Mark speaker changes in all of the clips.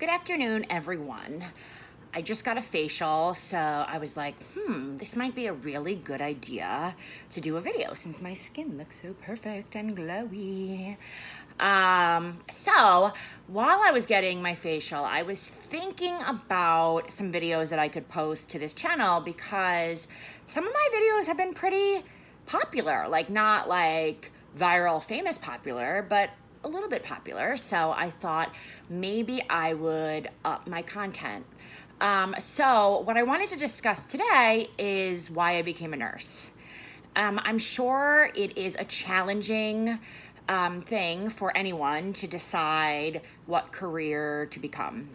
Speaker 1: Good afternoon, everyone. I just got a facial, so I was like, this might be a really good idea to do a video since my skin looks so perfect and glowy. So while I was getting my facial, I was thinking about some videos that I could post to this channel because some of my videos have been pretty popular, like not like viral, famous popular, but a little bit popular. So I thought maybe I would up my content. So what I wanted to discuss today is why I became a nurse. I'm sure it is a challenging thing for anyone to decide what career to become.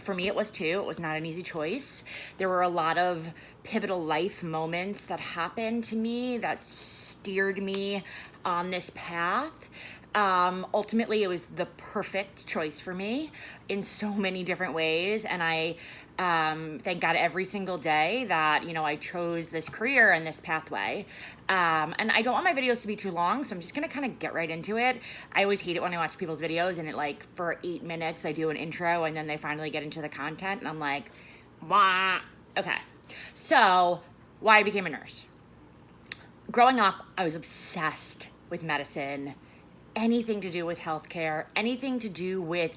Speaker 1: For me, it was too. It was not an easy choice. There were a lot of pivotal life moments that happened to me that steered me on this path. Ultimately, it was the perfect choice for me in so many different ways. And I thank God every single day that, I chose this career and this pathway. And I don't want my videos to be too long, so I'm just going to kind of get right into it. I always hate it when I watch people's videos and for 8 minutes, I do an intro and then they finally get into the content. And I'm like, wah. Okay. So why I became a nurse. Growing up, I was obsessed with medicine, anything to do with healthcare, anything to do with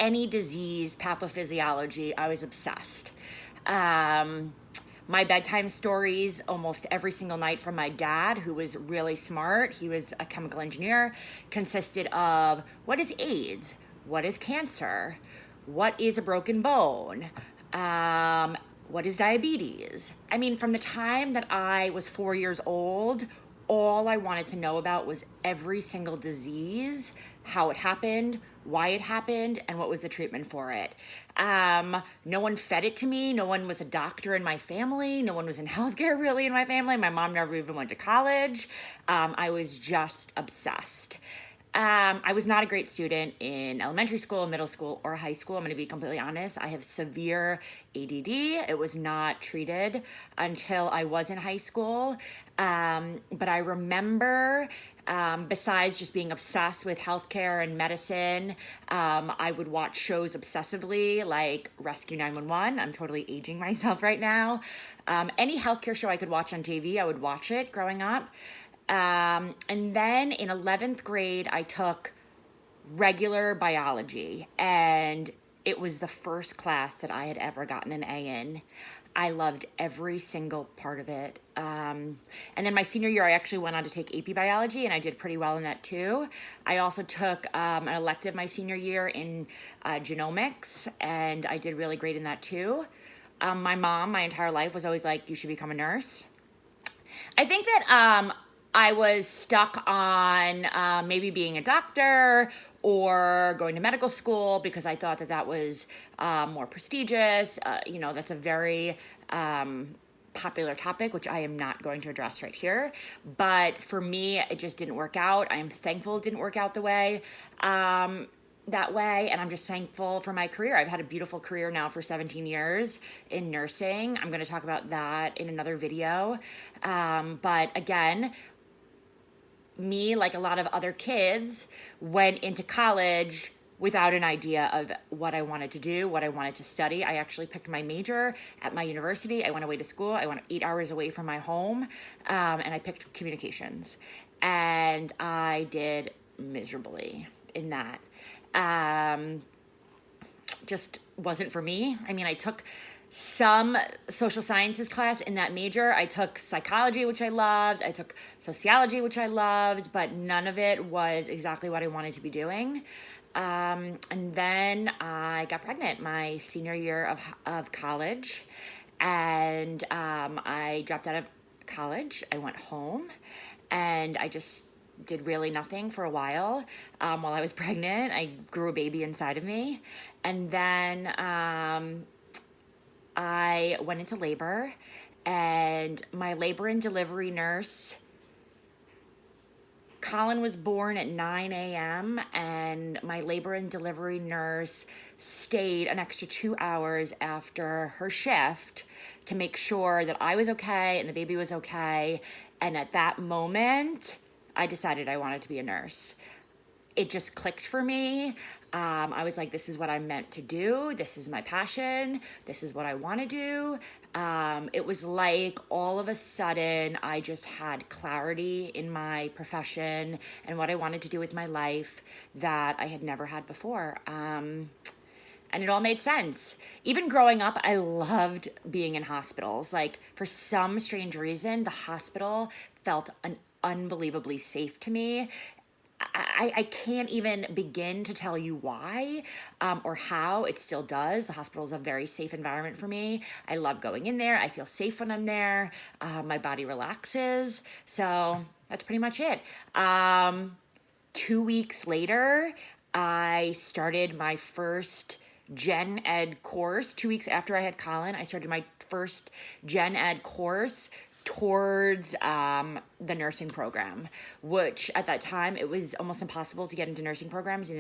Speaker 1: any disease, pathophysiology. I was obsessed. My bedtime stories almost every single night from my dad, who was really smart, he was a chemical engineer, consisted of what is AIDS? What is cancer? What is a broken bone? What is diabetes? I mean, from the time that I was 4 years old, all I wanted to know about was every single disease, how it happened, why it happened, and what was the treatment for it. No one fed it to me. No one was a doctor in my family. No one was in healthcare really in my family. My mom never even went to college. I was just obsessed. I was not a great student in elementary school, middle school, or high school. I'm going to be completely honest. I have severe ADD. It was not treated until I was in high school. But I remember, besides just being obsessed with healthcare and medicine, I would watch shows obsessively like Rescue 911. I'm totally aging myself right now. Any healthcare show I could watch on TV, I would watch it growing up. And then in 11th grade, I took regular biology, and it was the first class that I had ever gotten an A in. I loved every single part of it. And then my senior year, I actually went on to take AP biology, and I did pretty well in that too. I also took an elective my senior year in genomics, and I did really great in that too. My mom, my entire life, was always like, you should become a nurse. I think that I was stuck on maybe being a doctor or going to medical school because I thought that was more prestigious. That's a very popular topic, which I am not going to address right here. But for me, it just didn't work out. I am thankful it didn't work out that way, and I'm just thankful for my career. I've had a beautiful career now for 17 years in nursing. I'm going to talk about that in another video. But again, me, like a lot of other kids, went into college without an idea of what I wanted to do, what I wanted to study. I actually picked my major at my university. I went away to school. I went 8 hours away from my home, and I picked communications. And I did miserably in that. Just wasn't for me. I mean, I took some social sciences class in that major. I took psychology, which I loved. I took sociology, which I loved, but none of it was exactly what I wanted to be doing. And then I got pregnant my senior year of college, and I dropped out of college. I went home, and I just did really nothing for a while while I was pregnant. I grew a baby inside of me. And then I went into labor, and my labor and delivery nurse, Colin, was born at 9 a.m. and my labor and delivery nurse stayed an extra 2 hours after her shift to make sure that I was okay and the baby was okay. And at that moment, I decided I wanted to be a nurse. it just clicked for me. I was like, this is what I'm meant to do. This is my passion. This is what I want to do. It was like all of a sudden I just had clarity in my profession and what I wanted to do with my life that I had never had before. And it all made sense. Even growing up, I loved being in hospitals. Like, for some strange reason, the hospital felt unbelievably safe to me. I can't even begin to tell you why or how. It still does. The hospital is a very safe environment for me. I love going in there. I feel safe when I'm there. My body relaxes. So that's pretty much it. 2 weeks later, I started my first Gen Ed course. 2 weeks after I had Colin, I started my first Gen Ed course towards the nursing program, which at that time, it was almost impossible to get into nursing programs in